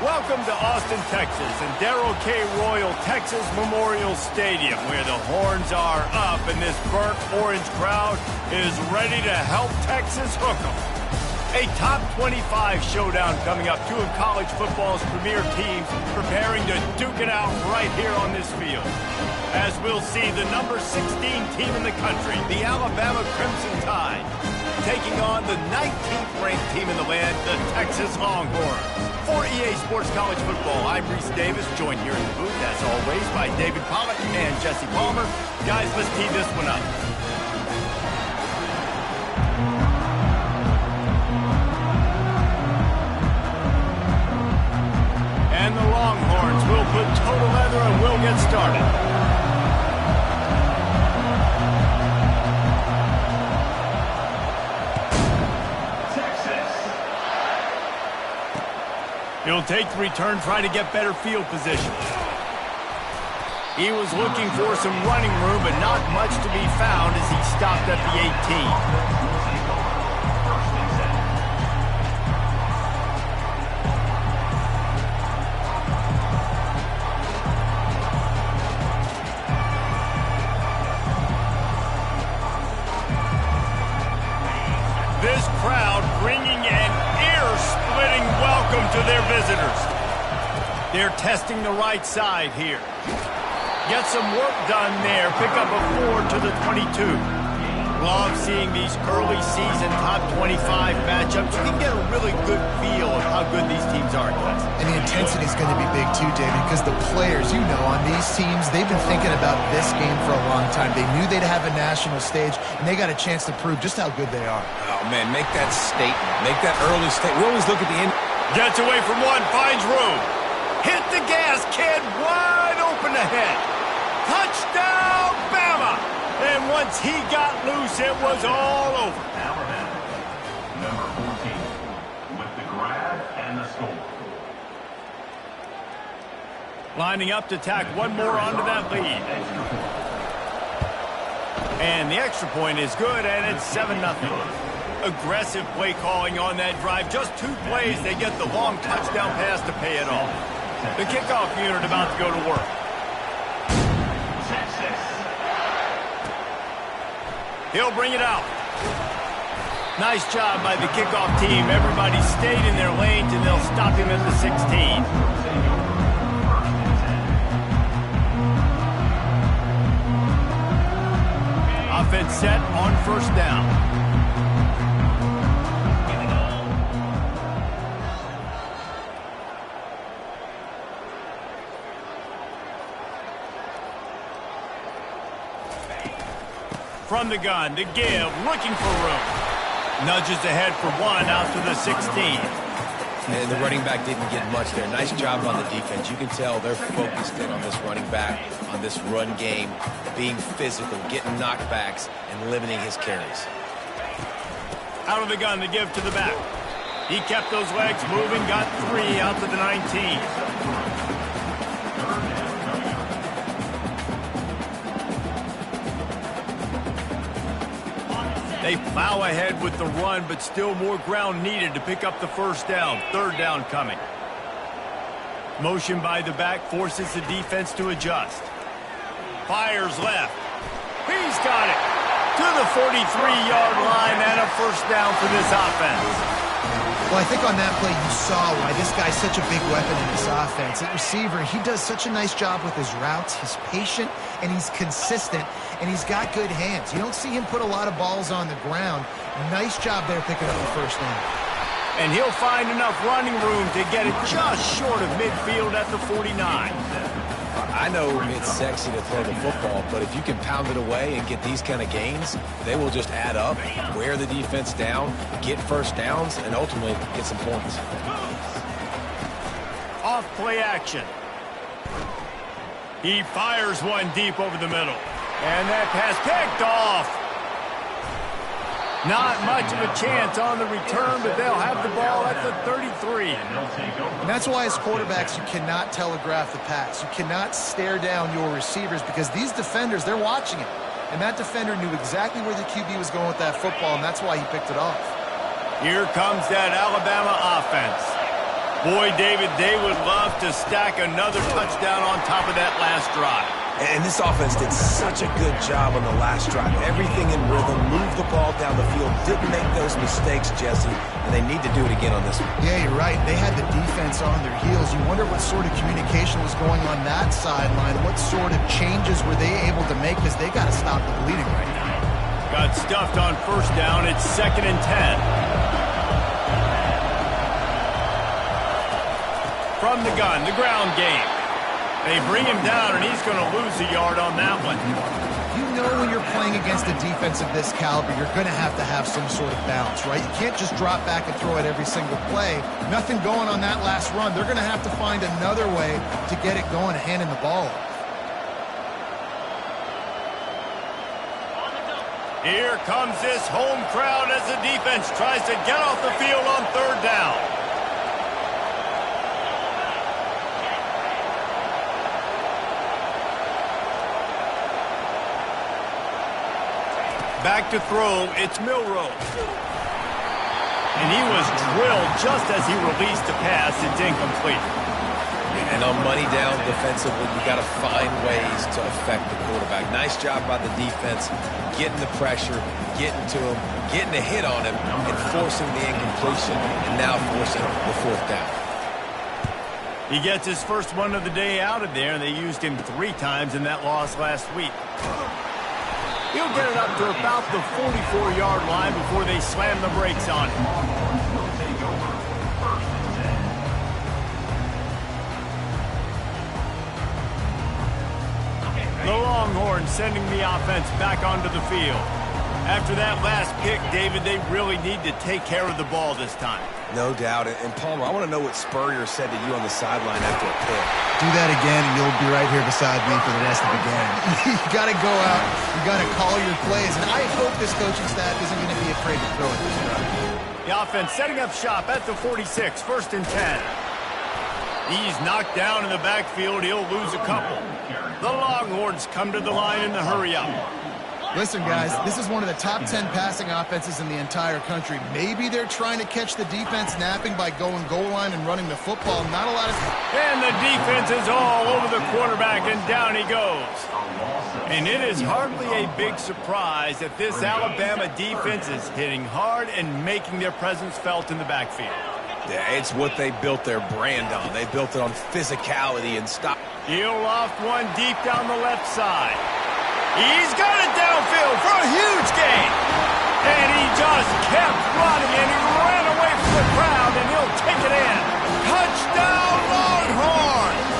Welcome to Austin, Texas, and Darrell K. Royal Texas Memorial Stadium, where the horns are up and this burnt orange crowd is ready to help Texas hook 'em. A top 25 showdown coming up. Two of college football's premier teams preparing to duke it out right here on this field. As we'll see, the number 16 team in the country, the Alabama Crimson Tide, taking on the 19th ranked team in the land, the Texas Longhorns. For EA Sports College Football, I'm Reese Davis, joined here in the booth, as always, by David Pollock and Jesse Palmer. Guys, let's tee this one up. And the Longhorns will put total leather and we'll get started. He'll take the return, try to get better field position. He was looking for some running room, but not much to be found as he stopped at the 18. This crowd bringing an ear-splitting welcome to their visitors. They're testing the right side here. Get some work done there. Pick up a 4 to the 22. Love seeing these early season top 25 matchups. You can get a really good feel of how good these teams are. And the intensity is going to be big too, David, because the players, you know, on these teams, they've been thinking about this game for a long time. They knew they'd have a national stage, and they got a chance to prove just how good they are. Oh, man, make that statement. Make that early statement. We always look at the end. Gets away from one, finds room. Hit the gas, kid, wide open ahead. Touchdown, Bama! And once he got loose, it was all over. Number 14 with the grab and the score. Lining up to tack one more onto that lead. And the extra point is good, and it's 7-0. Aggressive play calling on that drive. Just 2 plays, they get the long touchdown pass to pay it off. The kickoff unit about to go to work. He'll bring it out. Nice job by the kickoff team. Everybody stayed in their lanes, and they'll stop him at the 16. Offense set on first down. From the gun to give, looking for room. Nudges ahead for 1 out to the 16. And the running back didn't get much there. Nice job on the defense. You can tell they're focused in on this running back, on this run game, being physical, getting knockbacks, and limiting his carries. Out of the gun to give to the back. He kept those legs moving, got 3 out to the 19. They plow ahead with the run, but still more ground needed to pick up the first down. 3rd down coming. Motion by the back forces the defense to adjust. Fires left. He's got it to the 43-yard line and a first down for this offense. Well, I think on that play you saw why this guy's such a big weapon in this offense. At receiver, he does such a nice job with his routes. He's patient, and he's consistent, and he's got good hands. You don't see him put a lot of balls on the ground. Nice job there picking up the first down. And he'll find enough running room to get it just short of midfield at the 49. I know it's sexy to throw the football, but if you can pound it away and get these kind of gains, they will just add up, wear the defense down, get first downs, and ultimately get some points. Off play action. He fires one deep over the middle. And that pass picked off. Not much of a chance on the return, but they'll have the ball at the 33. And that's why as quarterbacks you cannot telegraph the pass. You cannot stare down your receivers because these defenders, they're watching it. And that defender knew exactly where the QB was going with that football, and that's why he picked it off. Here comes that Alabama offense. Boy, David, they would love to stack another touchdown on top of that last drive. And this offense did such a good job on the last drive. Everything in rhythm, moved the ball down the field, didn't make those mistakes, Jesse, and they need to do it again on this one. Yeah, you're right. They had the defense on their heels. You wonder what sort of communication was going on that sideline. What sort of changes were they able to make, because they got to stop the bleeding right now. Got stuffed on first down. It's 2nd and 10. From the gun, the ground game. They bring him down, and he's going to lose a yard on that one. You know when you're playing against a defense of this caliber, you're going to have some sort of balance, right? You can't just drop back and throw it every single play. Nothing going on that last run. They're going to have to find another way to get it going, handing the ball off. Here comes this home crowd as the defense tries to get off the field on 3rd down. Back to throw, it's Milroe. And he was drilled just as he released the pass. It's incomplete. And on money down defensively, you got to find ways to affect the quarterback. Nice job by the defense, getting the pressure, getting to him, getting a hit on him, and forcing the incompletion, and now forcing the 4th down. He gets his first one of the day out of there, and they used him 3 times in that loss last week. He'll get it up to about the 44-yard line before they slam the brakes on him. The Longhorns sending the offense back onto the field. After that last pick, David, they really need to take care of the ball this time. No doubt. And Palmer, I want to know what Spurrier said to you on the sideline after a pick. Do that again, and you'll be right here beside me for the rest of the game. You got to go out. You got to call your plays. And I hope this coaching staff isn't going to be afraid to throw it this time. The offense setting up shop at the 46, 1st and 10. He's knocked down in the backfield. He'll lose a couple. The Longhorns come to the line in the hurry-up. Listen, guys, this is one of the top 10 passing offenses in the entire country. Maybe they're trying to catch the defense napping by going goal line and running the football. Not a lot of... And the defense is all over the quarterback, and down he goes. And it is hardly a big surprise that this Alabama defense is hitting hard and making their presence felt in the backfield. Yeah, it's what they built their brand on. They built it on physicality and stop. He'll loft one deep down the left side. He's got it downfield for a huge gain. And he just kept running, and he ran away from the crowd, and he'll take it in. Touchdown, Longhorns!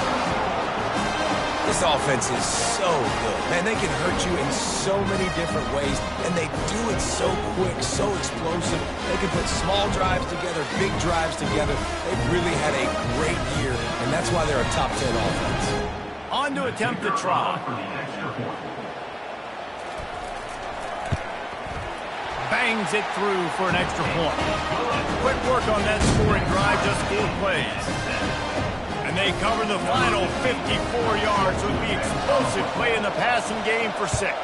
This offense is so good. Man, they can hurt you in so many different ways, and they do it so quick, so explosive. They can put small drives together, big drives together. They've really had a great year, and that's why they're a top 10 offense. On to attempt the try. Bangs it through for an extra point. Quick work on that scoring drive, just 4 plays. And they cover the final 54 yards with the explosive play in the passing game for 6.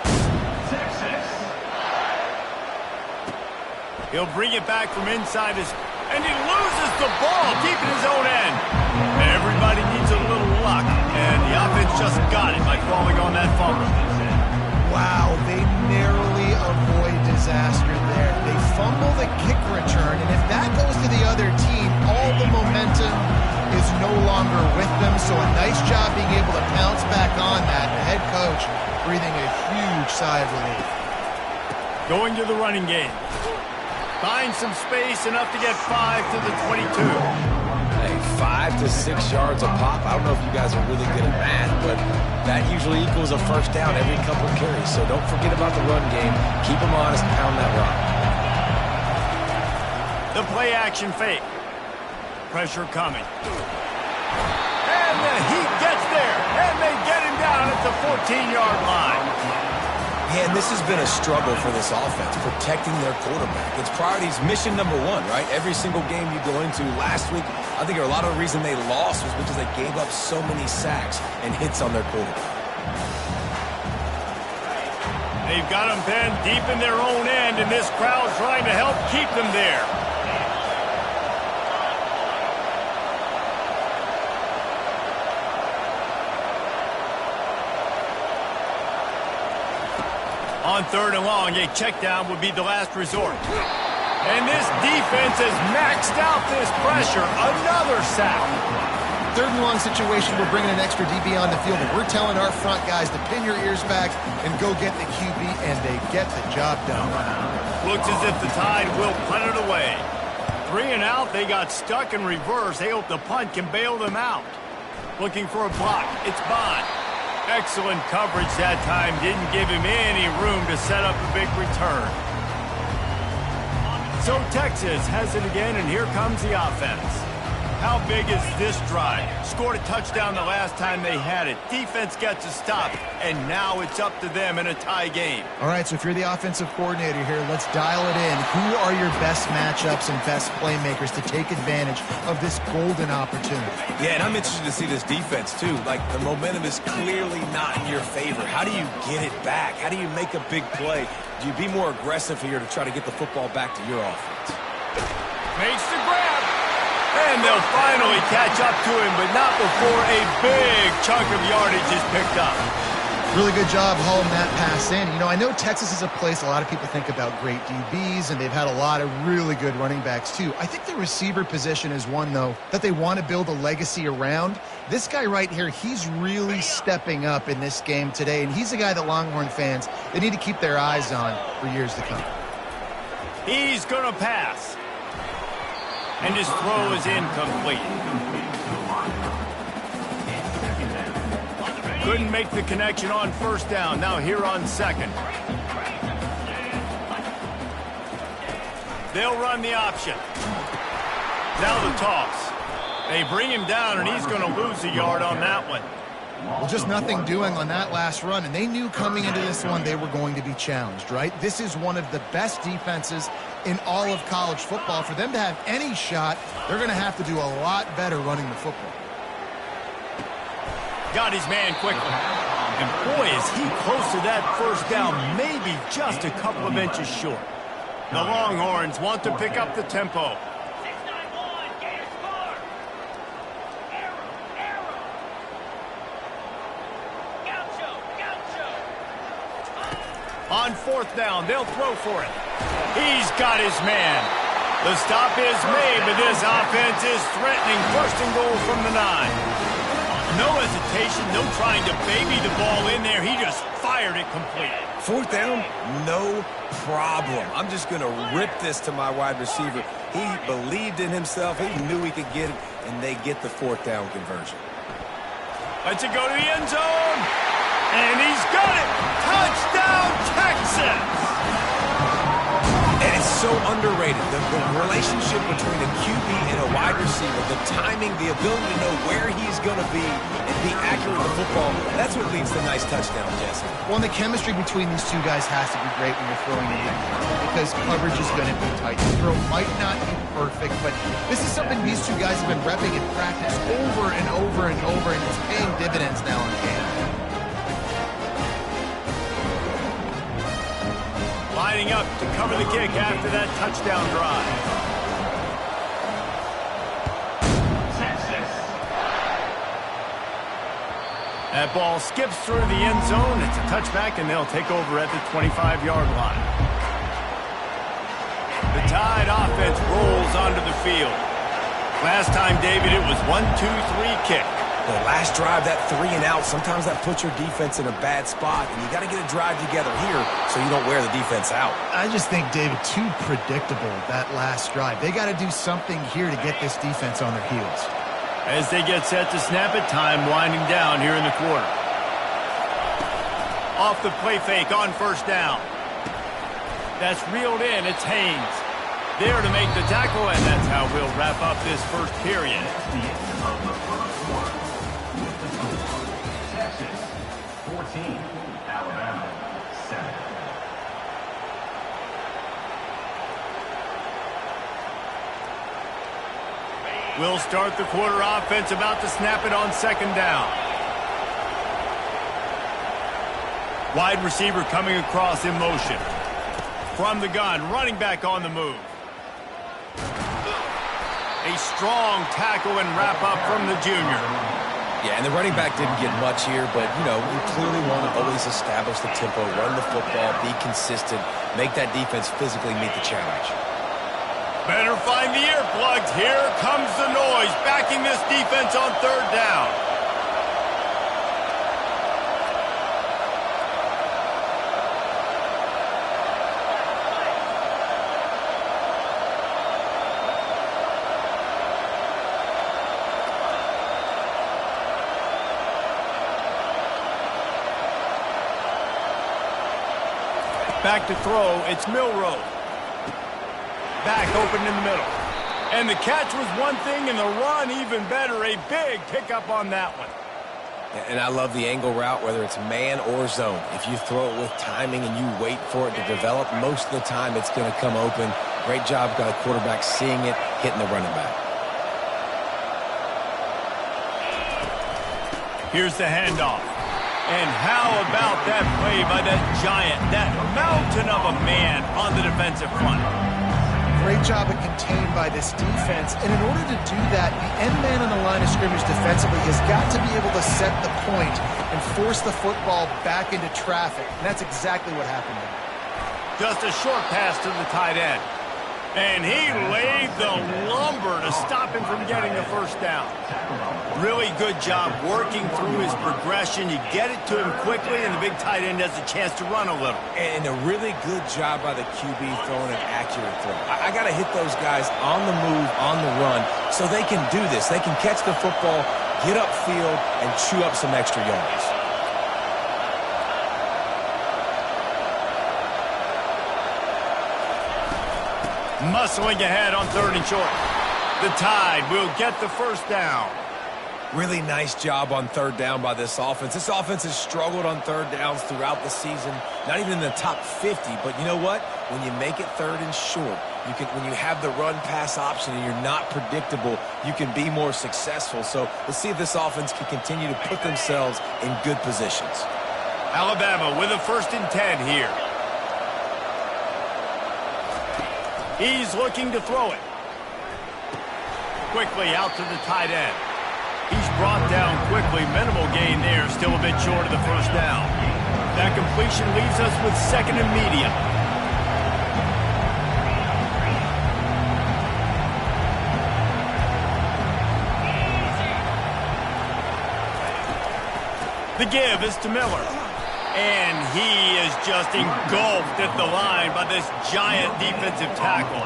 He'll bring it back from inside his... And he loses the ball deep in his own end. Everybody needs a little luck, and the offense just got it by falling on that fumble. Wow, they narrowly avoid disaster there. They fumble the kick return, and if that goes to the other team, all the momentum is no longer with them. So a nice job being able to pounce back on that. The head coach breathing a huge sigh of relief. Going to the running game. Finds some space, enough to get 5 to the 22. Hey, 5 to 6 yards a pop. I don't know if you guys are really good at math, but that usually equals a first down every couple of carries. So don't forget about the run game. Keep them honest, pound that rock. The play action fake. Pressure coming. And the Heat gets there, and they get him down at the 14-yard line. Man, this has been a struggle for this offense, protecting their quarterback. It's priorities, mission number 1, right? Every single game you go into. Last week, I think a lot of the reason they lost was because they gave up so many sacks and hits on their quarterback. They've got them pinned deep in their own end, and this crowd trying to help keep them there. On 3rd and long, a check down would be the last resort. And this defense has maxed out this pressure. Another sack. 3rd and long situation, we're bringing an extra DB on the field, and we're telling our front guys to pin your ears back and go get the QB, and they get the job done. Looks as if the Tide will punt it away. 3 and out, they got stuck in reverse. They hope the punt can bail them out. Looking for a block. It's Bond. Excellent coverage that time. Didn't give him any room to set up a big return. So Texas has it again, and here comes the offense. How big is this drive? Scored a touchdown the last time they had it. Defense gets a stop, and now it's up to them in a tie game. All right, so if you're the offensive coordinator here, let's dial it in. Who are your best matchups and best playmakers to take advantage of this golden opportunity? Yeah, and I'm interested to see this defense, too. Like, the momentum is clearly not in your favor. How do you get it back? How do you make a big play? Do you be more aggressive here to try to get the football back to your offense? Makes the grab. And they'll finally catch up to him, but not before a big chunk of yardage is picked up. Really good job hauling that pass in. You know, I know Texas is a place a lot of people think about great DBs, and they've had a lot of really good running backs, too. I think the receiver position is one, though, that they want to build a legacy around. This guy right here, he's really stepping up in this game today, and he's a guy that Longhorn fans, they need to keep their eyes on for years to come. He's going to pass. And his throw is incomplete. Couldn't make the connection on 1st down. Now here on 2nd. They'll run the option. Now the toss. They bring him down, and he's going to lose a yard on that one. Well, just nothing doing on that last run, and they knew coming into this one they were going to be challenged, right? This is one of the best defenses in all of college football. For them to have any shot, they're going to have to do a lot better running the football. Got his man quickly. And boy, is he close to that 1st down, maybe just a couple of inches short. The Longhorns want to pick up the tempo. On 4th down, they'll throw for it. He's got his man. The stop is made, but this offense is threatening 1st and goal from the 9. No hesitation, no trying to baby the ball in there. He just fired it complete. 4th down, no problem. I'm just going to rip this to my wide receiver. He believed in himself. He knew he could get it, and they get the 4th down conversion. Lets it go to the end zone. And he's got it! Touchdown, Texas! And it's so underrated. The relationship between a QB and a wide receiver, the timing, the ability to know where he's going to be and be accurate with the football, that's what leads to nice touchdowns, Jesse. Well, and the chemistry between these two guys has to be great when you're throwing the big because coverage is going to be tight. The throw might not be perfect, but this is something these two guys have been repping in practice over and over and over, and it's paying dividends now in camp. Lining up to cover the kick after that touchdown drive. Texas. That ball skips through the end zone. It's a touchback, and they'll take over at the 25-yard line. The Tide offense rolls onto the field. Last time, David, it was 1-2-3 kick. The last drive, that 3 and out, sometimes that puts your defense in a bad spot, and you got to get a drive together here so you don't wear the defense out. I just think, David, too predictable, that last drive. They got to do something here to get this defense on their heels. As they get set to snap it, time winding down here in the quarter. Off the play fake on 1st down. That's reeled in. It's Haynes. There to make the tackle, and that's how we'll wrap up this 1st period. The end of the 1st quarter. With the score, Texas 14, Alabama 7. We'll start the quarter offense, about to snap it on 2nd down. Wide receiver coming across in motion. From the gun, running back on the move. A strong tackle and wrap up from the junior. Yeah, and the running back didn't get much here, but, you know, you clearly want to always establish the tempo, run the football, be consistent, make that defense physically meet the challenge. Better find the earplugs. Here comes the noise, backing this defense on third down. Back to throw, it's Milroe. Back open in the middle. And the catch was one thing, and the run even better. A big pickup on that one. And I love the angle route, whether it's man or zone. If you throw it with timing and you wait for it to develop, most of the time it's going to come open. Great job by the quarterback seeing it, hitting the running back. Here's the handoff. And how about that play by that giant, that mountain of a man on the defensive front? Great job of contained by this defense. And in order to do that, the end man on the line of scrimmage defensively has got to be able to set the point and force the football back into traffic. And that's exactly what happened there. Just a short pass to the tight end. And he laid the lumber to stop him from getting the first down. Really good job working through his progression. You get it to him quickly, and the big tight end has a chance to run a little. And a really good job by the QB throwing an accurate throw. I got to hit those guys on the move, on the run, so they can do this. They can catch the football, get upfield, and chew up some extra yards. Muscling ahead on third and short. The Tide will get the first down. Really nice job on third down by this offense. This offense has struggled on third downs throughout the season. Not even in the top 50, but you know what? When you make it third and short, when you have the run-pass option and you're not predictable, you can be more successful. So let's see if this offense can continue to put themselves in good positions. Alabama with a 1st and 10 here. He's looking to throw it. Quickly out to the tight end. He's brought down quickly. Minimal gain there. Still a bit short of the first down. That completion leaves us with 2nd and medium. The give is to Miller. And he is just engulfed at the line by this giant defensive tackle.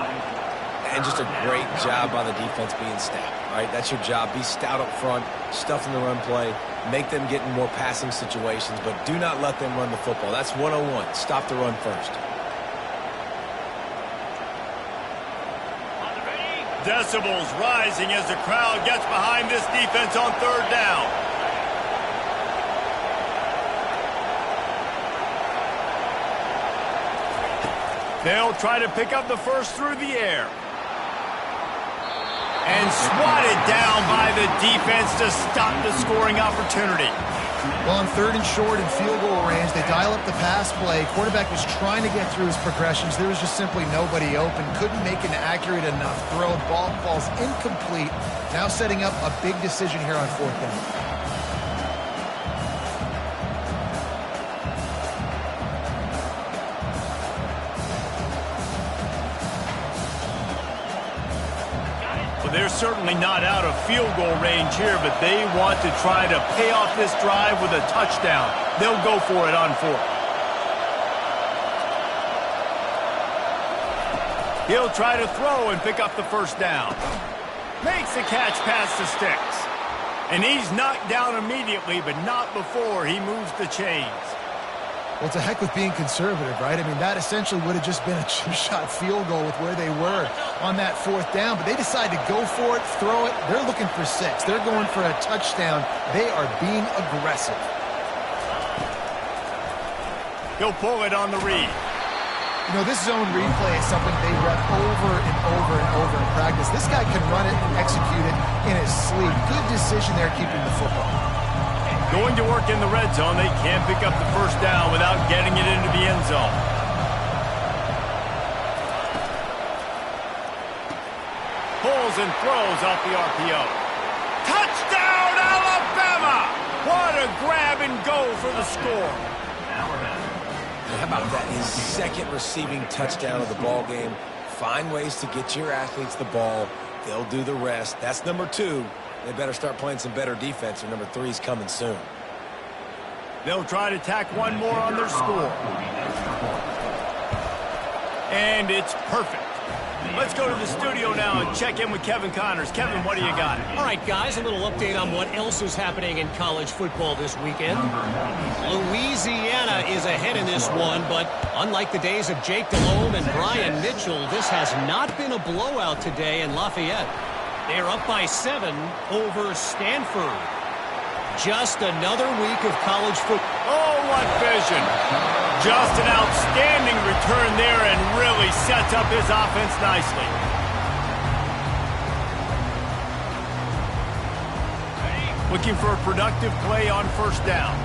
And just a great job by the defense being stout, right? That's your job. Be stout up front, stuff in the run play, make them get in more passing situations, but do not let them run the football. That's 101. Stop the run first. Decibels rising as the crowd gets behind this defense on third down. They'll try to pick up the first through the air. And swatted down by the defense to stop the scoring opportunity. Well, on third and short and field goal range, they dial up the pass play. Quarterback was trying to get through his progressions. There was just simply nobody open. Couldn't make an accurate enough throw. Ball falls incomplete. Now setting up a big decision here on 4th down. They're certainly not out of field goal range here, but they want to try to pay off this drive with a touchdown. They'll go for it on 4th. He'll try to throw and pick up the first down. Makes the catch past the sticks. And he's knocked down immediately, but not before he moves the chains. Well, it's a heck with being conservative, right? I mean, that essentially would have just been a chip-shot field goal with where they were on that 4th down. But they decide to go for it, throw it. They're looking for 6. They're going for a touchdown. They are being aggressive. He'll pull it on the read. You know, this zone replay is something they rep over and over and over in practice. This guy can run it and execute it in his sleep. Good decision there keeping the football. Going to work in the red zone. They can't pick up the first down without getting it into the end zone. Pulls and throws off the RPO. Touchdown, Alabama! What a grab and go for the score. How about that? His second receiving touchdown of the ball game. Find ways to get your athletes the ball. They'll do the rest. That's number 2. They better start playing some better defense, or number 3 is coming soon. They'll try to tack one more on their score. And it's perfect. Let's go to the studio now and check in with Kevin Connors. Kevin, what do you got? All right, guys, a little update on what else is happening in college football this weekend. Louisiana is ahead in this one, but unlike the days of Jake Delhomme and Brian Mitchell, this has not been a blowout today in Lafayette. They're up by 7 over Stanford. Just another week of college football. Oh, what vision. Just an outstanding return there and really sets up his offense nicely. Looking for a productive play on first down.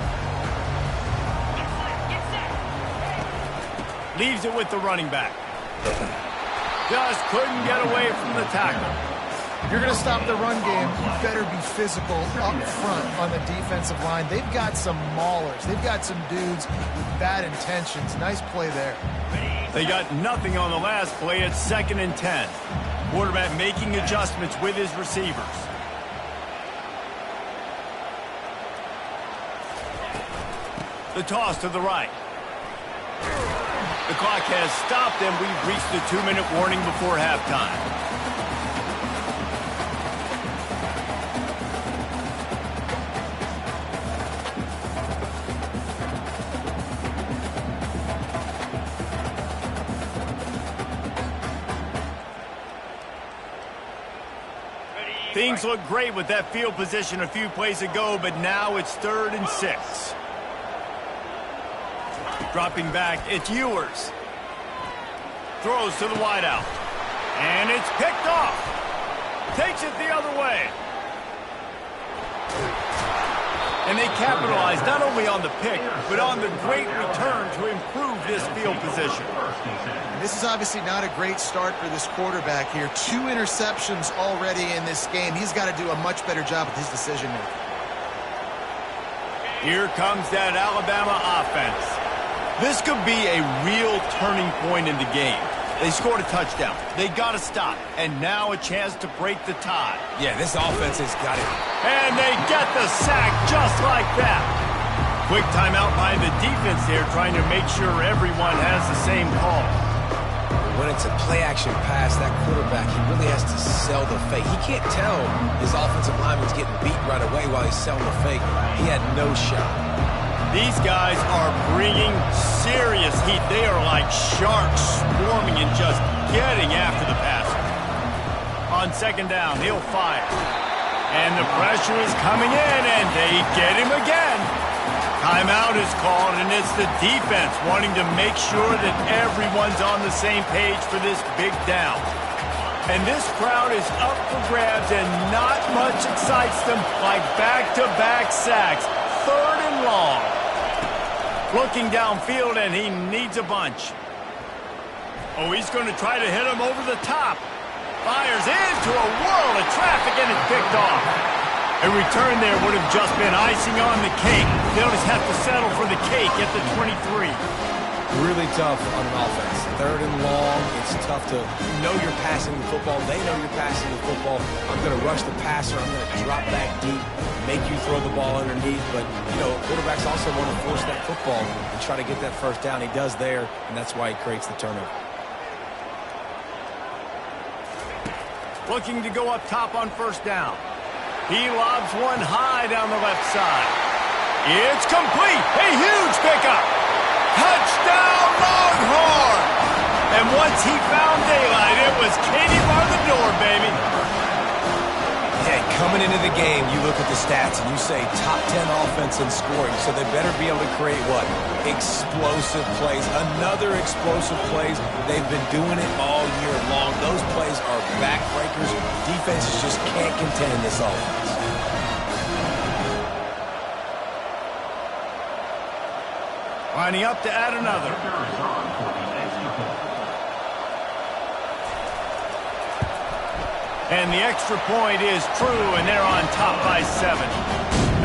Leaves it with the running back. Just couldn't get away from the tackle. If you're going to stop the run game, you better be physical up front on the defensive line. They've got some maulers. They've got some dudes with bad intentions. Nice play there. They got nothing on the last play. It's 2nd and 10. Quarterback making adjustments with his receivers. The toss to the right. The clock has stopped, and we've reached the 2-minute warning before halftime. Things look great with that field position a few plays ago, but now it's 3rd and 6. Dropping back, it's Ewers. Throws to the wideout. And it's picked off. Takes it the other way. And they capitalize not only on the pick, but on the great return to improve this field position. This is obviously not a great start for this quarterback here. 2 interceptions already in this game. He's got to do a much better job with his decision-making. Here comes that Alabama offense. This could be a real turning point in the game. They scored a touchdown. They got to stop. And now a chance to break the tie. Yeah, this offense has got it. And they get the sack just like that. Quick timeout by the defense there, trying to make sure everyone has the same call. When it's a play-action pass, that quarterback, he really has to sell the fake. He can't tell his offensive lineman's getting beat right away while he's selling the fake. He had no shot. These guys are bringing serious heat. They are like sharks swarming and just getting after the passer. On 2nd down, he'll fire. And the pressure is coming in, and they get him again. Timeout is called, and it's the defense wanting to make sure that everyone's on the same page for this big down. And this crowd is up for grabs, and not much excites them like back-to-back sacks. 3rd and long. Looking downfield, and he needs a bunch. Oh, he's going to try to hit him over the top. Fires into a whirl of traffic, and it's picked off. A return there would have just been icing on the cake. They'll just have to settle for the cake at the 23. Really tough on an offense. 3rd and long. It's tough to know you're passing the football. They know you're passing the football. I'm going to rush the passer. I'm going to drop back deep, make you throw the ball underneath. But, you know, quarterbacks also want to force that football and try to get that first down. He does there, and that's why he creates the turnover. Looking to go up top on 1st down. He lobs one high down the left side. It's complete. A huge pickup. Touchdown, Longhorn! And once he found daylight, it was Katie bar the door, baby. Yeah, coming into the game, you look at the stats and you say top 10 offense in scoring, so they better be able to create what? Explosive plays. Another explosive plays. They've been doing it all year long. Those plays are backbreakers. Defenses just can't contend this offense. Lining up to add another. And the extra point is true, and they're on top by 7.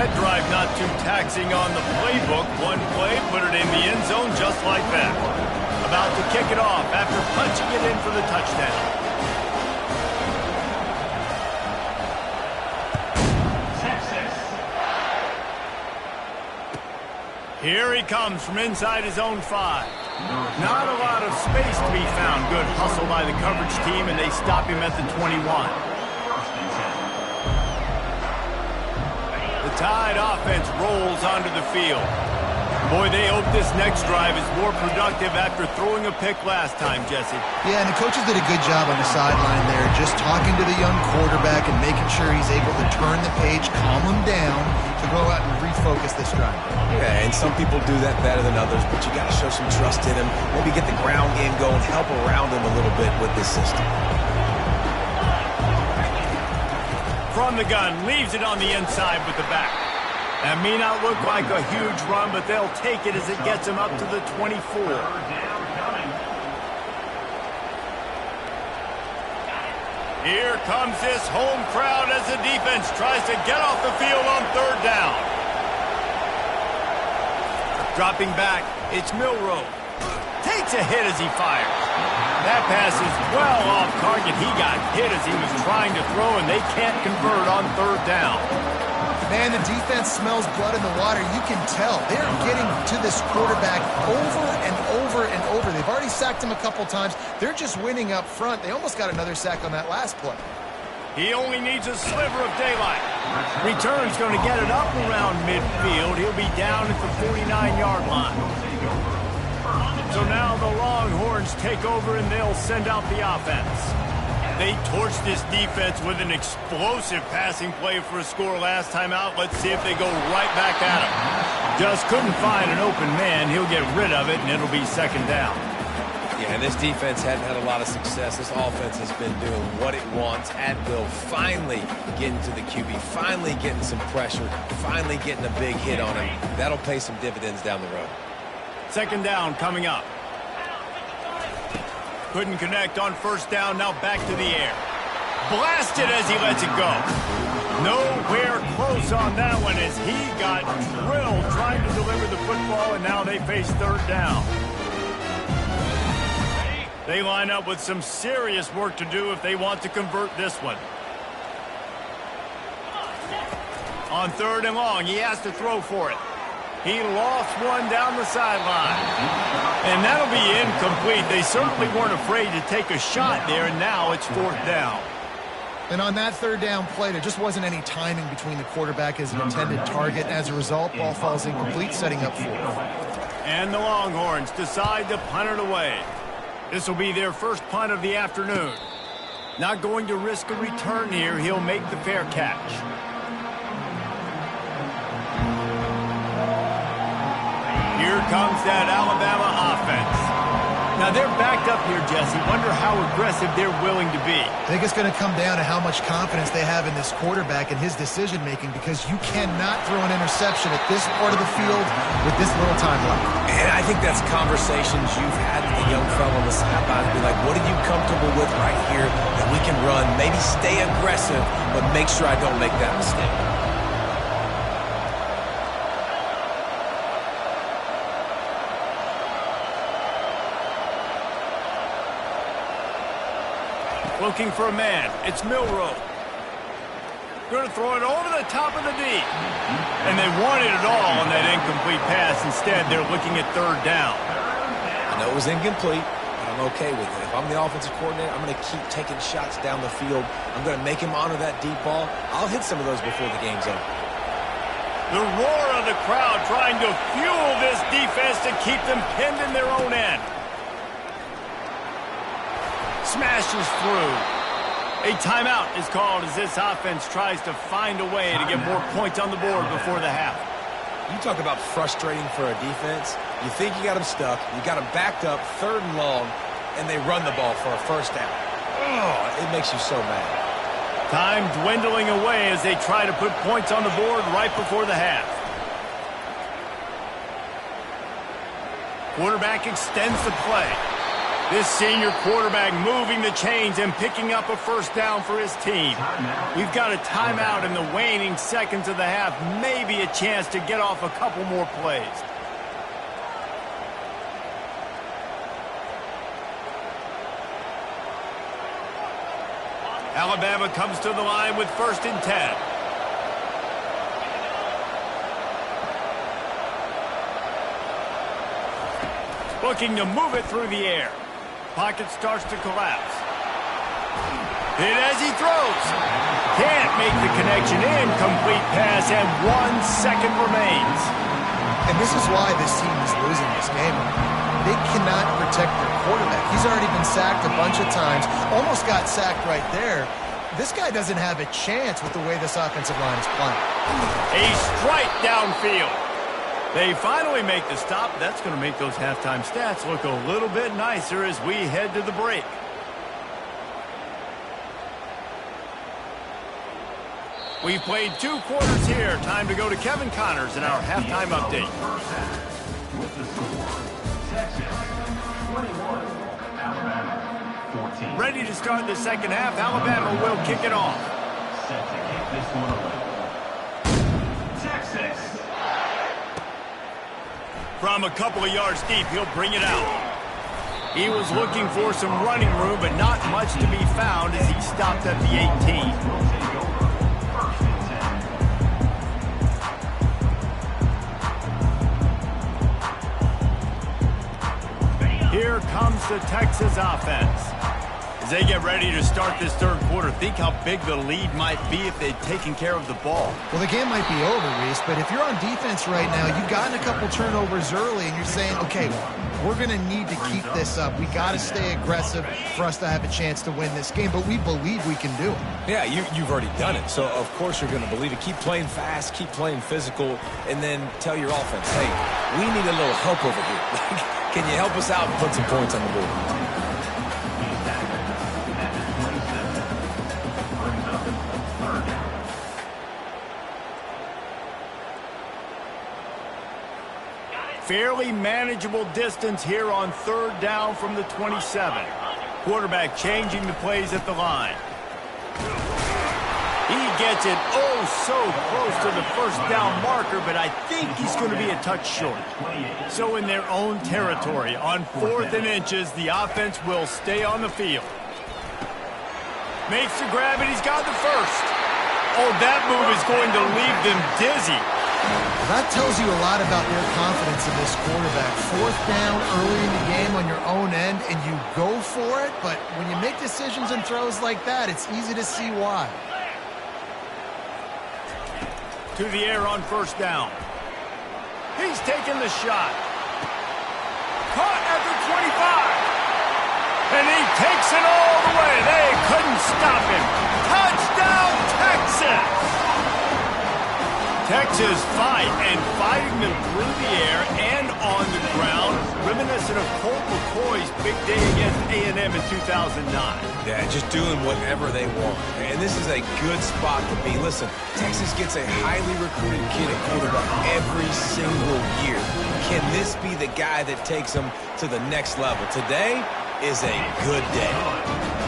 That drive not too taxing on the playbook. One play, put it in the end zone just like that. About to kick it off after punching it in for the touchdown. Texas. Here he comes from inside his own 5. Not a lot of space to be found. Good hustle by the coverage team, and they stop him at the 21. The Tide offense rolls onto the field. Boy, they hope this next drive is more productive after throwing a pick last time, Jesse. Yeah, and the coaches did a good job on the sideline there, just talking to the young quarterback and making sure he's able to turn the page, calm him down to go out and refocus this drive. Yeah, and some people do that better than others, but you got to show some trust in him. Maybe get the ground game going, help around him a little bit with this system. From the gun, leaves it on the inside with the back. That may not look like a huge run, but they'll take it as it gets them up to the 24. Here comes this home crowd as the defense tries to get off the field on 3rd down. Dropping back, it's Milroe. Takes a hit as he fires. That pass is well off target. He got hit as he was trying to throw, and they can't convert on 3rd down. Man, the defense smells blood in the water. You can tell. They're getting to this quarterback over and over and over. They've already sacked him a couple times. They're just winning up front. They almost got another sack on that last play. He only needs a sliver of daylight. Return's going to get it up around midfield. He'll be down at the 49-yard line. So now the Longhorns take over, and they'll send out the offense. They torched this defense with an explosive passing play for a score last time out. Let's see if they go right back at him. Just couldn't find an open man. He'll get rid of it, and it'll be 2nd down. Yeah, and this defense hadn't had a lot of success. This offense has been doing what it wants at will. Finally getting to the QB, finally getting some pressure, finally getting a big hit on him. That'll pay some dividends down the road. 2nd down coming up. Couldn't connect on 1st down, now back to the air. Blasted as he lets it go. Nowhere close on that one as he got drilled trying to deliver the football, and now they face 3rd down. They line up with some serious work to do if they want to convert this one. On 3rd and long, he has to throw for it. He lost one down the sideline. And that'll be incomplete. They certainly weren't afraid to take a shot there, and now it's 4th down. And on that 3rd down play, there just wasn't any timing between the quarterback as an intended target. As a result, ball falls incomplete, setting up 4th. And the Longhorns decide to punt it away. This will be their first punt of the afternoon. Not going to risk a return here. He'll make the fair catch. Here comes that Alabama offense. Now, they're backed up here, Jesse. Wonder how aggressive they're willing to be. I think it's going to come down to how much confidence they have in this quarterback and his decision-making, because you cannot throw an interception at this part of the field with this little time left. And I think that's conversations you've had with the young fellow on the sideline. Be like, what are you comfortable with right here that we can run? Maybe stay aggressive, but make sure I don't make that mistake. Looking for a man. It's Milroe. Going to throw it over the top of the D. And they wanted it all on that incomplete pass. Instead, they're looking at 3rd down. I know it was incomplete, but I'm okay with it. If I'm the offensive coordinator, I'm going to keep taking shots down the field. I'm going to make him honor that deep ball. I'll hit some of those before the game's over. The roar of the crowd trying to fuel this defense to keep them pinned in their own end. Smashes through. A timeout is called as this offense tries to find a way to get more points on the board before the half. You talk about frustrating for a defense. You think you got them stuck, you got them backed up, 3rd and long, and they run the ball for a 1st down. Oh, it makes you so mad. Time dwindling away as they try to put points on the board right before the half. Quarterback extends the play. This senior quarterback moving the chains and picking up a first down for his team. We've got a timeout in the waning seconds of the half. Maybe a chance to get off a couple more plays. Alabama comes to the line with 1st and 10. Looking to move it through the air. Pocket starts to collapse. Hit as he throws. Can't make the connection. Incomplete pass, and 1 second remains. And this is why this team is losing this game. They cannot protect their quarterback. He's already been sacked a bunch of times. Almost got sacked right there. This guy doesn't have a chance with the way this offensive line is playing. A strike downfield. They finally make the stop. That's going to make those halftime stats look a little bit nicer as we head to the break. We've played 2 quarters here. Time to go to Kevin Connors in our halftime update. With the score, Texas 21, Alabama 14. Ready to start the second half. Alabama will kick it off. Set to kick this one away. Texas. From a couple of yards deep, he'll bring it out. He was looking for some running room, but not much to be found as he stopped at the 18. Will take over 1st and 10. Here comes the Texas offense. As they get ready to start this third quarter, think how big the lead might be if they'd taken care of the ball. Well, the game might be over, Reese, but if you're on defense right now, you've gotten a couple turnovers early, and you're saying, okay, we're going to need to keep this up. We got to stay aggressive for us to have a chance to win this game, but we believe we can do it. Yeah, you've already done it, so of course you're going to believe it. Keep playing fast, keep playing physical, and then tell your offense, hey, we need a little help over here. Can you help us out and put some points on the board? Fairly manageable distance here on 3rd down from the 27. Quarterback changing the plays at the line. He gets it so close to the first down marker, but I think he's going to be a touch short. So in their own territory, on 4th and inches, the offense will stay on the field. Makes the grab, and he's got the first. Oh, that move is going to leave them dizzy. That tells you a lot about their confidence in this quarterback. 4th down early in the game on your own end, and you go for it, but when you make decisions and throws like that, it's easy to see why. To the air on 1st down. He's taking the shot. Caught at the 25. And he takes it all the way. They couldn't stop him. Touchdown, Texas! Texas fighting them through the air and on the ground, reminiscent of Colt McCoy's big day against A&M in 2009. Yeah, just doing whatever they want. And this is a good spot to be. Listen, Texas gets a highly recruited kid at quarterback every single year. Can this be the guy that takes them to the next level? Today is a good day.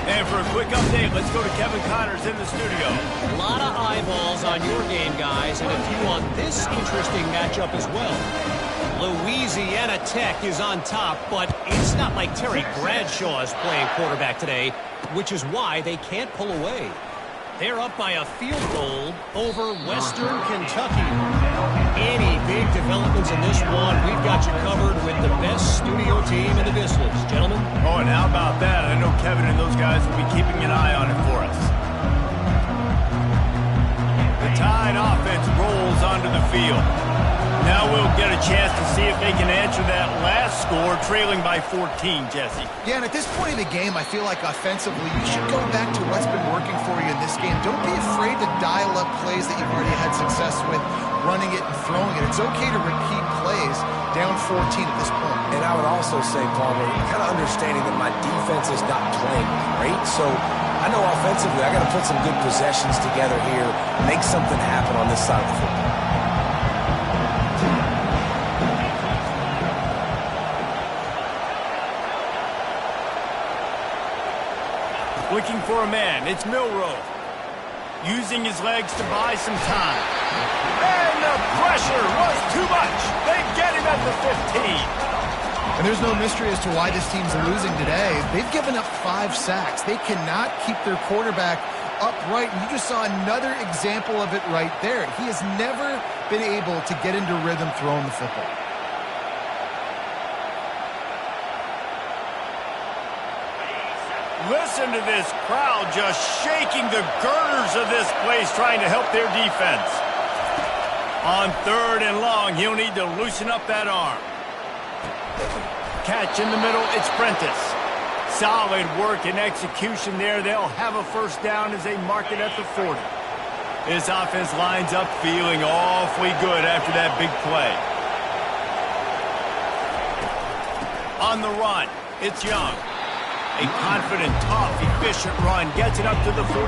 And for a quick update, let's go to Kevin Connors in the studio. A lot of eyeballs on your game, guys, and a few on this interesting matchup as well. Louisiana Tech is on top, but it's not like Terry Bradshaw is playing quarterback today, which is why they can't pull away. They're up by a field goal over Western Kentucky. Any big developments in this one, we've got you covered with the best studio team in the business. Gentlemen? Oh, and how about that? I know Kevin and those guys will be keeping an eye on it for us. The Tide offense rolls onto the field. Now we'll get a chance to see if they can answer that last score, trailing by 14, Jesse. Yeah, and at this point in the game, I feel like offensively, you should go back to what's been working for you in this game. Don't be afraid to dial up plays that you've already had success with, running it and throwing it. It's okay to repeat plays down 14 at this point. And I would also say, Palmer, kind of understanding that my defense is not playing great, so I know offensively I got to put some good possessions together here, make something happen on this side of the football. Looking for a man. It's Milroe. Using his legs to buy some time. And the pressure was too much. They get him at the 15. And there's no mystery as to why this team's losing today. They've given up 5 sacks. They cannot keep their quarterback upright. And you just saw another example of it right there. He has never been able to get into rhythm throwing the football. Listen to this crowd just shaking the girders of this place trying to help their defense. On 3rd and long, he'll need to loosen up that arm. Catch in the middle, it's Prentice. Solid work and execution there. They'll have a first down as they mark it at the 40. This offense lines up feeling awfully good after that big play. On the run, it's Young. A confident, tough, efficient run gets it up to the 44.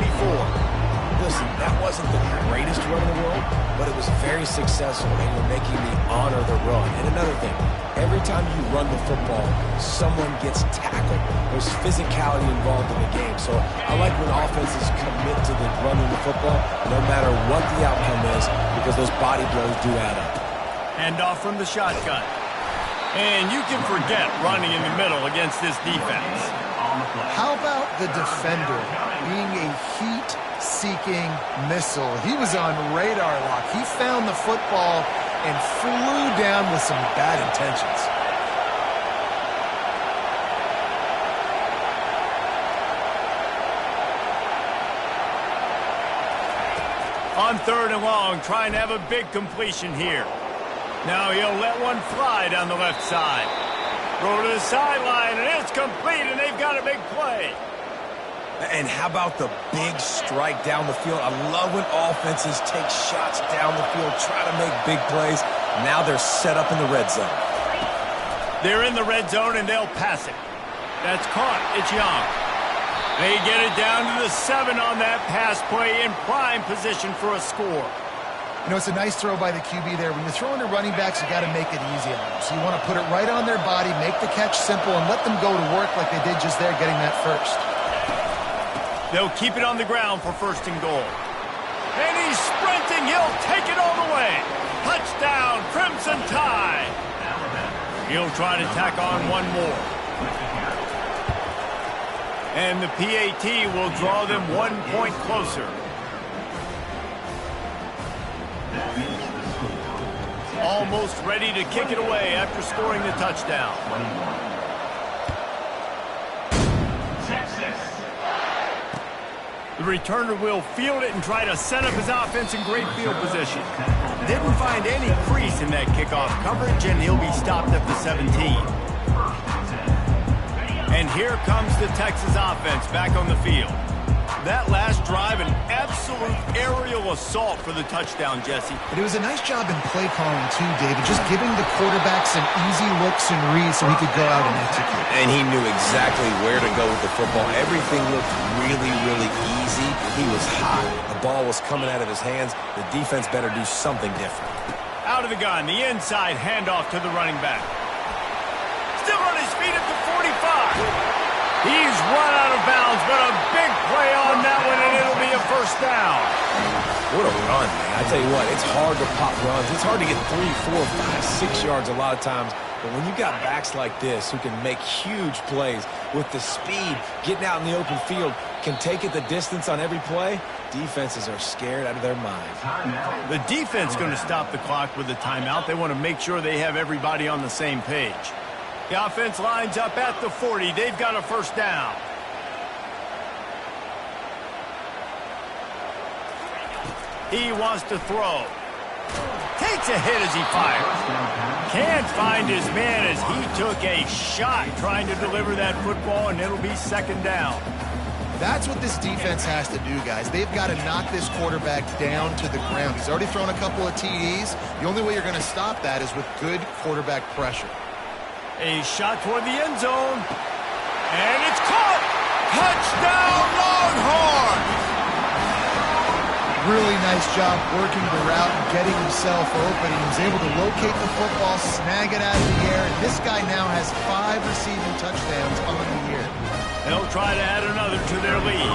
Listen, that wasn't the greatest run in the world, but it was very successful, and you're making me honor the run. And another thing, every time you run the football, someone gets tackled. There's physicality involved in the game. So I like when offenses commit to the running the football, no matter what the outcome is, because those body blows do add up. Hand off from the shotgun. And you can forget running in the middle against this defense. How about the defender being a heat-seeking missile? He was on radar lock. He found the football and flew down with some bad intentions. On 3rd and long, trying to have a big completion here. Now he'll let one fly down the left side. Throw to the sideline, and it's complete, and they've got a big play. And how about the big strike down the field? I love when offenses take shots down the field, try to make big plays. Now they're set up in the red zone. They're in the red zone, and they'll pass it. That's caught. It's Young. They get it down to the 7 on that pass play in prime position for a score. You know, it's a nice throw by the QB there. When you're throwing to running backs, you got to make it easy on them. So you want to put it right on their body, make the catch simple, and let them go to work like they did just there, getting that first. They'll keep it on the ground for 1st and goal. And he's sprinting. He'll take it all the way. Touchdown, Crimson Tide. He'll try to tack on one more. And the PAT will draw them 1 point closer. Almost ready to kick it away after scoring the touchdown. Texas. The returner will field it and try to set up his offense in great field position. Didn't find any crease in that kickoff coverage, and he'll be stopped at the 17. And here comes the Texas offense back on the field. That last drive, an absolute aerial assault for the touchdown, Jesse. But it was a nice job in play calling too, David, just giving the quarterback some easy looks and reads so he could go out and execute. And he knew exactly where to go with the football. Everything looked really, really easy. He was hot. The ball was coming out of his hands. The defense better do something different. Out of the gun, the inside handoff to the running back. Still on his feet at the 45. He's run out of bounds, but a big play on that one, and it'll be a first down. What a run, man. I tell you what, it's hard to pop runs. It's hard to get 3, 4, 5, 6 yards a lot of times. But when you got backs like this who can make huge plays with the speed, getting out in the open field, can take it the distance on every play, defenses are scared out of their mind. The defense going to stop the clock with the timeout. They want to make sure they have everybody on the same page. The offense lines up at the 40. They've got a first down. He wants to throw. Takes a hit as he fires. Can't find his man as he took a shot trying to deliver that football, and it'll be 2nd down. That's what this defense has to do, guys. They've got to knock this quarterback down to the ground. He's already thrown a couple of TDs. The only way you're going to stop that is with good quarterback pressure. A shot toward the end zone. And it's caught! Touchdown, Longhorns! Really nice job working the route and getting himself open. He was able to locate the football, snag it out of the air, and this guy now has 5 receiving touchdowns on the year. They'll try to add another to their lead.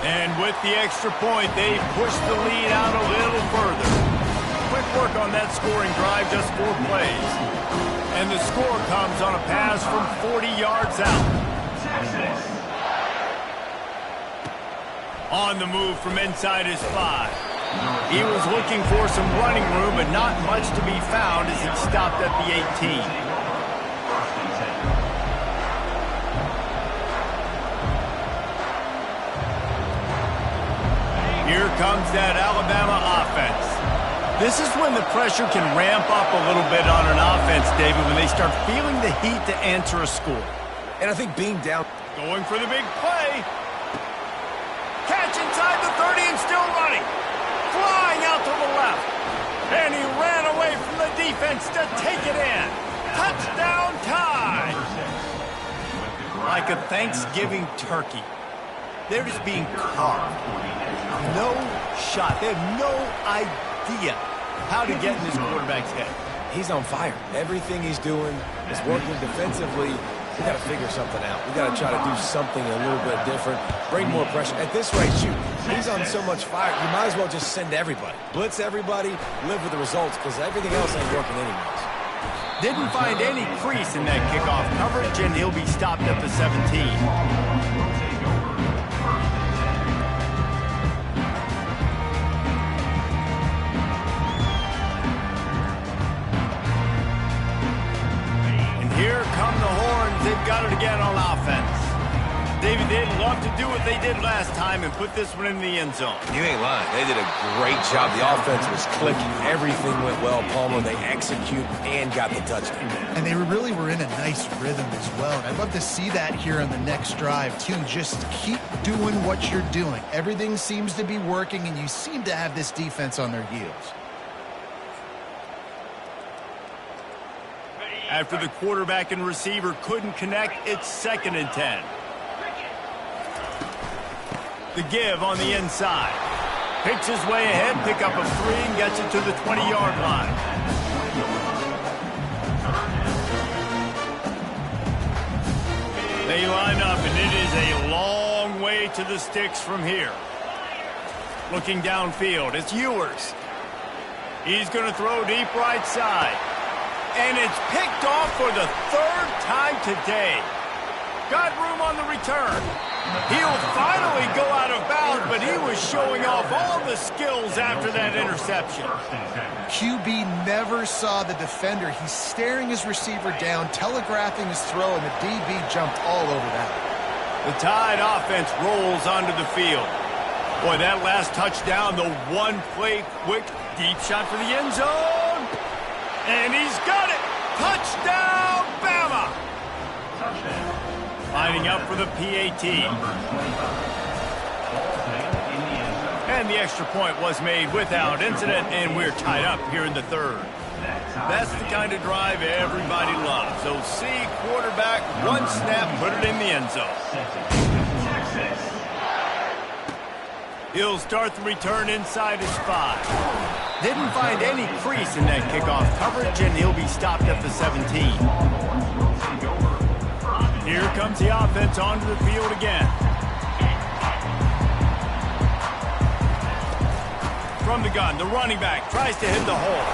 And with the extra point, they push the lead out a little further. Quick work on that scoring drive, just 4 plays. And the score comes on a pass from 40 yards out. On the move from inside his 5. He was looking for some running room, but not much to be found as he stopped at the 18. Here comes that Alabama offense. This is when the pressure can ramp up a little bit on an offense, David, when they start feeling the heat to answer a score. And I think being down... Going for the big play. Catch inside the 30 and still running. Flying out to the left. And he ran away from the defense to take it in. Touchdown time. Like a Thanksgiving turkey. They're just being carved. No shot. They have no idea how to get in this quarterback's head. He's on fire. Everything he's doing is working defensively. We got to figure something out. We got to try to do something a little bit different. Bring more pressure. At this rate, shoot, he's on so much fire. You might as well just send everybody. Blitz everybody, live with the results, because everything else ain't working anyways. Didn't find any crease in that kickoff coverage, and he'll be stopped at the 17. Here come the horns. They've got it again on offense. David, they'd love to do what they did last time and put this one in the end zone. You ain't lying. They did a great job. The offense was clicking. Everything went well, Palmer. They execute and got the touchdown. And they really were in a nice rhythm as well. And I'd love to see that here on the next drive, too. Just keep doing what you're doing. Everything seems to be working, and you seem to have this defense on their heels. After the quarterback and receiver couldn't connect, it's 2nd and 10. The give on the inside. Picks his way ahead, pick up a 3, and gets it to the 20-yard line. They line up, and it is a long way to the sticks from here. Looking downfield, it's Ewers. He's going to throw deep right side. And it's picked off for the 3rd time today. Got room on the return. He'll finally go out of bounds, but he was showing off all the skills after that interception. QB never saw the defender. He's staring his receiver down, telegraphing his throw, and the DB jumped all over that. The Tide offense rolls onto the field. Boy, that last touchdown, the one-play quick deep shot for the end zone. And he's got it! Touchdown, Bama! Lining up for the PAT. And the extra point was made without incident, and we're tied up here in the 3rd. That's the kind of drive everybody loves. So see quarterback, one snap, put it in the end zone. He'll start the return inside his 5. Didn't find any crease in that kickoff coverage, and he'll be stopped at the 17. Here comes the offense onto the field again. From the gun, the running back tries to hit the hole.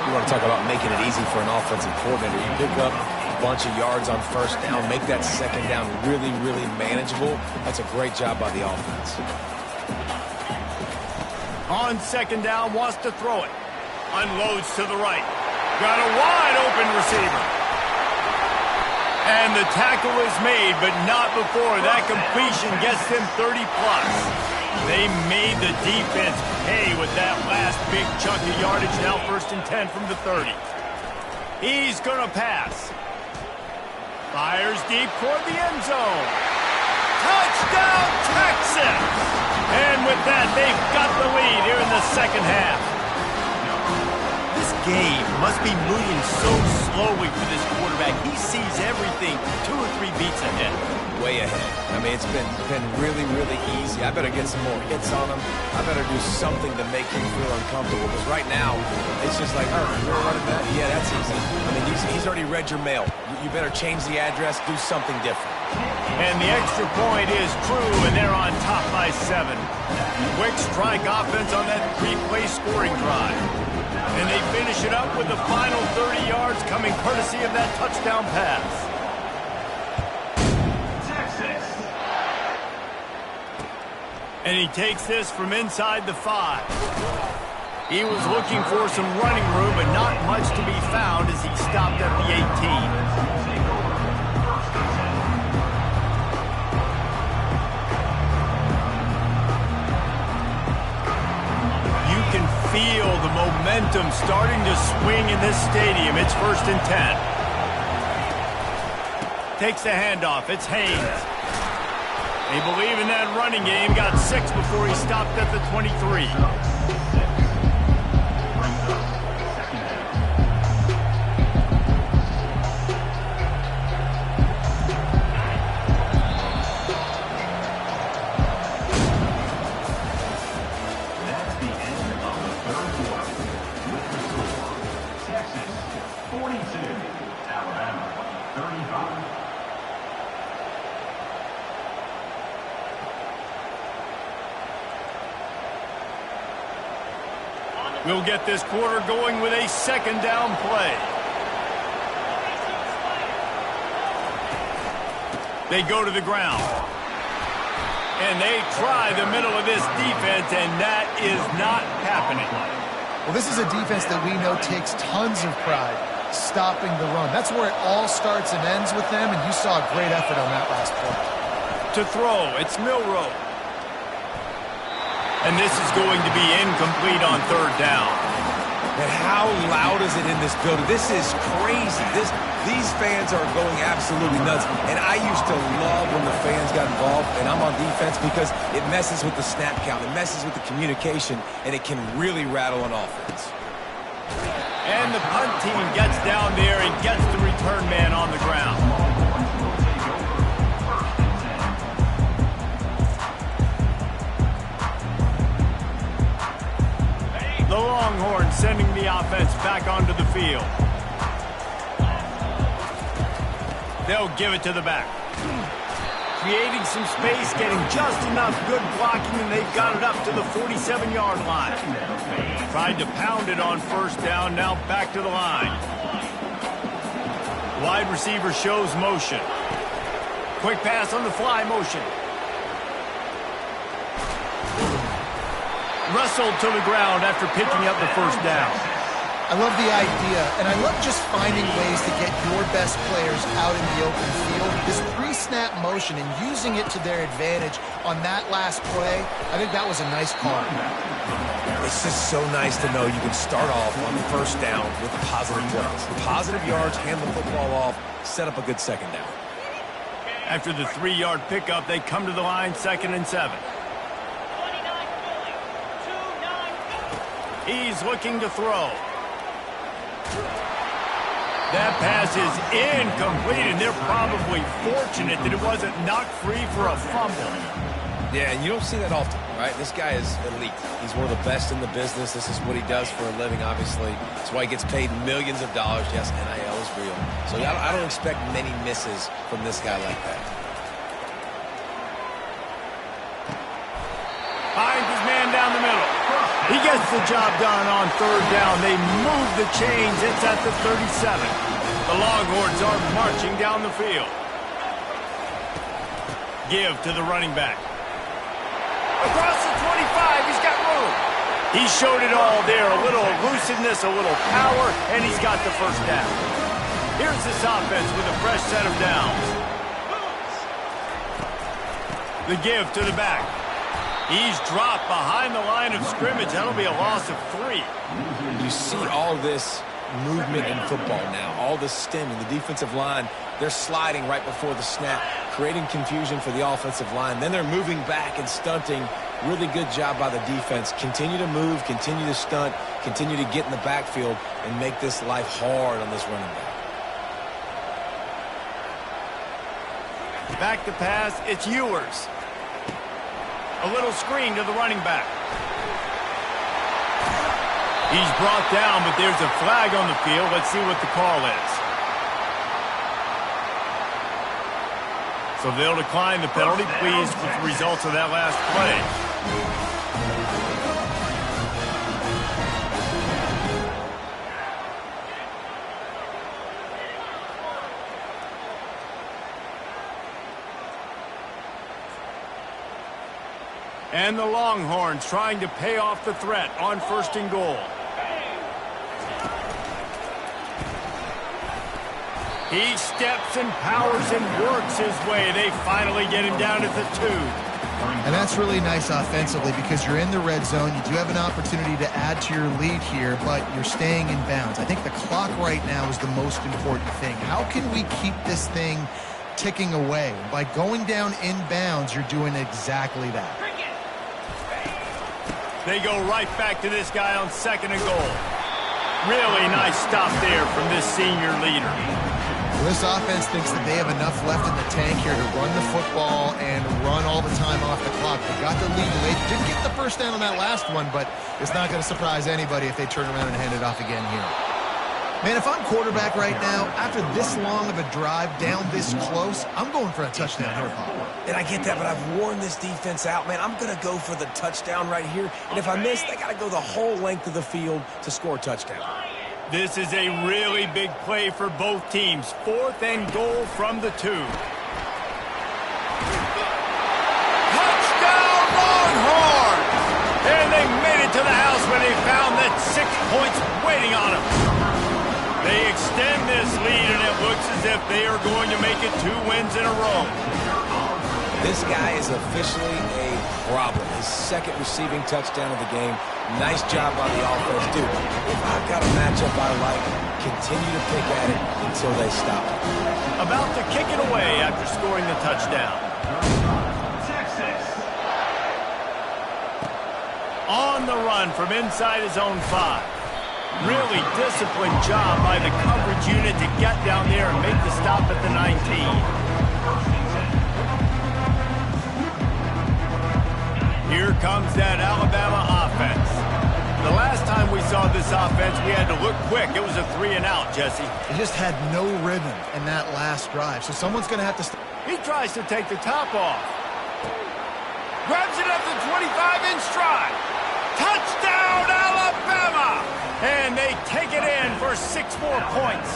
You want to talk about making it easy for an offensive coordinator. You pick up a bunch of yards on 1st down, make that 2nd down really, really manageable. That's a great job by the offense. On 2nd down, wants to throw it. Unloads to the right. Got a wide open receiver. And the tackle is made, but not before that completion gets them 30-plus. They made the defense pay with that last big chunk of yardage. Now 1st and 10 from the 30. He's going to pass. Fires deep toward the end zone. Touchdown, Texas! And with that, they've got the lead here in the 2nd half. This game must be moving so slowly for this quarterback. He sees everything 2 or 3 beats ahead. Way ahead. I mean, it's been really, really easy. I better get some more hits on him. I better do something to make him feel uncomfortable. Because right now, it's just like, oh, you're running that? Yeah, that's easy. I mean, he's already read your mail. You better change the address, do something different. And the extra point is true, and they're on top by 7. Quick strike offense on that 3-play scoring drive. And they finish it up with the final 30 yards coming courtesy of that touchdown pass. And he takes this from inside the 5. He was looking for some running room, but not much to be found as he stopped at the 18. You can feel the momentum starting to swing in this stadium. It's 1st and 10. Takes the handoff. It's Haynes. They believe in that running game. Got 6 before he stopped at the 23. That's the end of the 3rd quarter. With the score, Texas 42, Alabama 35. We'll get this quarter going with a 2nd down play. They go to the ground. And they try the middle of this defense, and that is not happening. Well, this is a defense that we know takes tons of pride stopping the run. That's where it all starts and ends with them, and you saw a great effort on that last play. To throw, it's Milroe. And this is going to be incomplete on 3rd down. And how loud is it in this building? This is crazy. These fans are going absolutely nuts. And I used to love when the fans got involved, and I'm on defense because it messes with the snap count. It messes with the communication, and it can really rattle an offense. And the punt team gets down there and gets the return man on the ground. The Longhorns sending the offense back onto the field. They'll give it to the back. Creating some space, getting just enough good blocking, and they've got it up to the 47-yard line. Tried to pound it on 1st down, now back to the line. Wide receiver shows motion. Quick pass on the fly motion. Wrestled to the ground after picking up the 1st down. I love the idea, and I love just finding ways to get your best players out in the open field. This pre-snap motion and using it to their advantage on that last play, I think that was a nice call. It's just so nice to know you can start off on the 1st down with positive plays. Positive yards, hand the football off, set up a good 2nd down. After the 3-yard pickup, they come to the line 2nd and 7. He's looking to throw. That pass is incomplete, and they're probably fortunate that it wasn't knocked free for a fumble. Yeah, and you don't see that often, right? This guy is elite. He's one of the best in the business. This is what he does for a living, obviously. That's why he gets paid millions of dollars. Yes, NIL is real. So I don't expect many misses from this guy like that. Finds his man down the middle. He gets the job done on 3rd down. They move the chains. It's at the 37. The Longhorns are marching down the field. Give to the running back. Across the 25, he's got room. He showed it all there. A little elusiveness, a little power, and he's got the 1st down. Here's this offense with a fresh set of downs. The give to the back. He's dropped behind the line of scrimmage. That'll be a loss of 3. You see all this movement in football now, all this stemming. The defensive line, they're sliding right before the snap, creating confusion for the offensive line. Then they're moving back and stunting Really good job by the defense. Continue to move, continue to stunt, continue to get in the backfield, and make this life hard on this running back. Back to pass, it's Ewers. A little screen to the running back. He's brought down, but there's a flag on the field. Let's see what the call is. So they'll decline the penalty. Pleased with the results of that last play. And the Longhorns trying to pay off the threat on 1st and goal. He steps and powers and works his way. They finally get him down at the 2. And that's really nice offensively because you're in the red zone. You do have an opportunity to add to your lead here, but you're staying in bounds. I think the clock right now is the most important thing. How can we keep this thing ticking away? By going down in bounds, you're doing exactly that. They go right back to this guy on 2nd and goal. Really nice stop there from this senior leader. Well, this offense thinks that they have enough left in the tank here to run the football and run all the time off the clock. They got the lead. They didn't get the first down on that last one, but it's not going to surprise anybody if they turn around and hand it off again here. Man, if I'm quarterback right now, after this long of a drive down this close, I'm going for a touchdown here, Paul. And I get that, but I've worn this defense out, man. I'm going to go for the touchdown right here. And if I miss, they got to go the whole length of the field to score a touchdown. This is a really big play for both teams. 4th and goal from the 2. Touchdown, Longhorns! And they made it to the house when they found that 6 points waiting on them. They extend this lead, and it looks as if they are going to make it 2 wins in a row. This guy is officially a problem. His 2nd receiving touchdown of the game. Nice job by the offense. Dude, if I've got a matchup I like, continue to pick at it until they stop. About to kick it away after scoring the touchdown. Texas. On the run from inside his own 5. Really disciplined job by the coverage unit to get down there and make the stop at the 19. Here comes that Alabama offense. The last time we saw this offense, we had to look quick. It was a 3-and-out, Jesse. They just had no rhythm in that last drive, so someone's going to have to... He tries to take the top off. Grabs it up the 25 in stride. Touchdown, Alabama! And they take it in for 6 more points.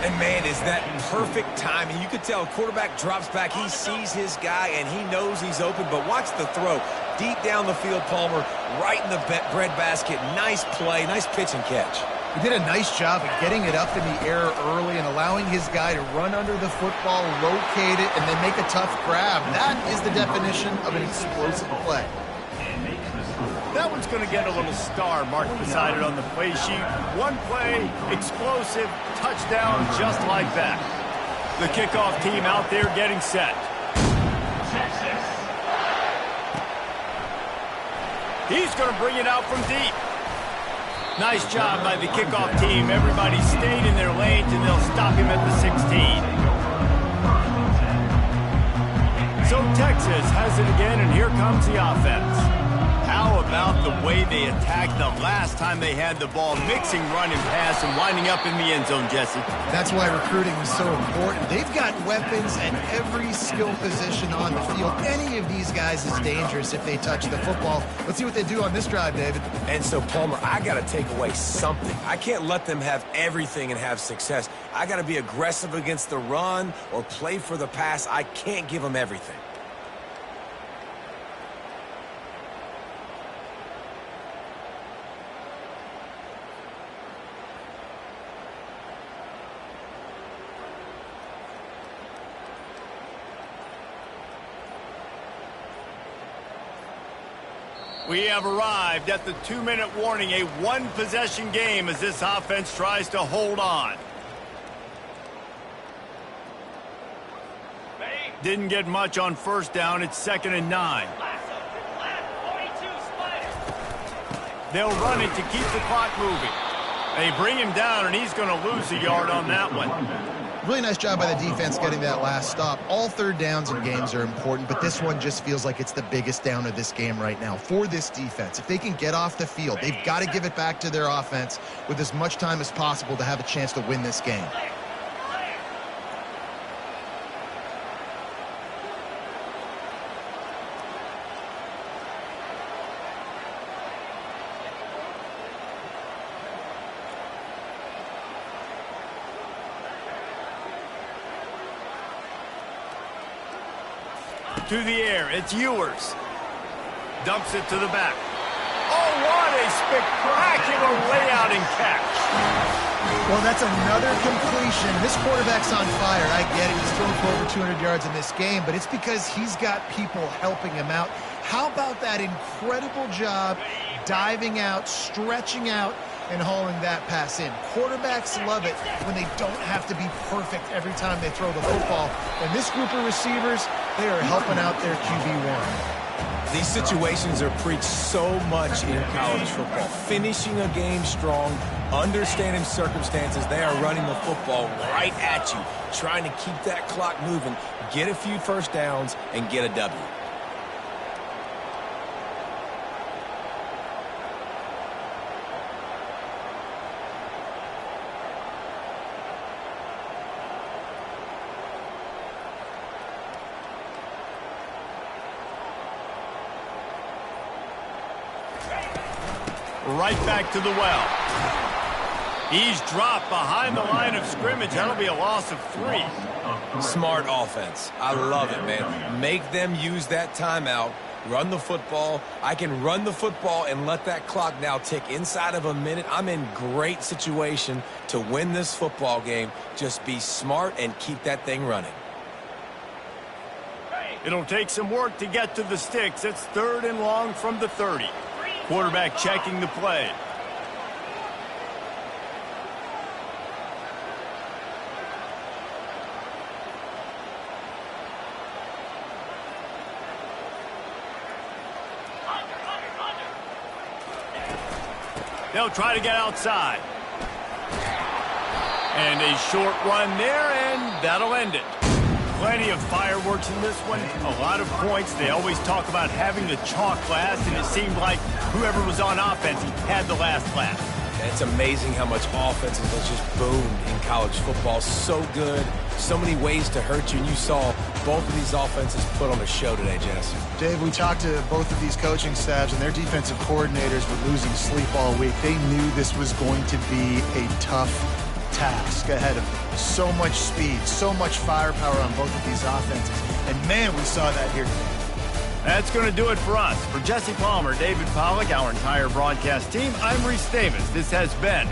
And, man, is that perfect timing. You could tell quarterback drops back. He sees his guy, and he knows he's open. But watch the throw. Deep down the field, Palmer, right in the bread basket. Nice play, nice pitch and catch. He did a nice job of getting it up in the air early and allowing his guy to run under the football, locate it, and then make a tough grab. That is the definition of an explosive play. That one's going to get a little star marked beside it on the play sheet. One play, explosive, touchdown, just like that. The kickoff team out there getting set. Texas. He's going to bring it out from deep. Nice job by the kickoff team. Everybody stayed in their lanes, and they'll stop him at the 16. So Texas has it again, and here comes the offense. How about the way they attacked the last time they had the ball, mixing run and pass and winding up in the end zone, Jesse? That's why recruiting is so important. They've got weapons at every skill position on the field. Any of these guys is dangerous if they touch the football. Let's see what they do on this drive, David. And so, Palmer, I got to take away something. I can't let them have everything and have success. I got to be aggressive against the run or play for the pass. I can't give them everything. We have arrived at the 2-minute warning, a one-possession game as this offense tries to hold on. Didn't get much on 1st down. It's 2nd and 9. They'll run it to keep the clock moving. They bring him down, and he's going to lose a yard on that one. Really nice job by the defense getting that last stop. All third downs in games are important, but this one just feels like it's the biggest down of this game right now for this defense. If they can get off the field, they've got to give it back to their offense with as much time as possible to have a chance to win this game. To the air, it's Ewers. Dumps it to the back. Oh, what a spectacular layout and catch. Well, that's another completion. This quarterback's on fire. I get it. He's thrown for over 200 yards in this game, but it's because he's got people helping him out. How about that incredible job diving out, stretching out, and hauling that pass in? Quarterbacks love it when they don't have to be perfect every time they throw the football. And this group of receivers, they are helping out their QB1. These situations are preached so much in college football. Finishing a game strong, understanding circumstances. They are running the football right at you, trying to keep that clock moving, get a few first downs, and get a W. Right back to the well. He's dropped behind the line of scrimmage. That'll be a loss of 3. Smart offense. I love it, man. Make them use that timeout. Run the football. I can run the football and let that clock now tick inside of a minute. I'm in great situation to win this football game. Just be smart and keep that thing running. It'll take some work to get to the sticks. It's 3rd and long from the 30. Quarterback checking the play. They'll try to get outside. And a short run there, and that'll end it. Plenty of fireworks in this one, a lot of points. They always talk about having the chalk last, and it seemed like whoever was on offense had the last laugh. It's amazing how much offense has just boomed in college football. So good, so many ways to hurt you, and you saw both of these offenses put on a show today, Jess. Dave, we talked to both of these coaching staffs, and their defensive coordinators were losing sleep all week. They knew this was going to be a tough task ahead of them. So much speed, so much firepower on both of these offenses. And, man, we saw that here today. That's going to do it for us. For Jesse Palmer, David Pollack, our entire broadcast team, I'm Reese Davis. This has been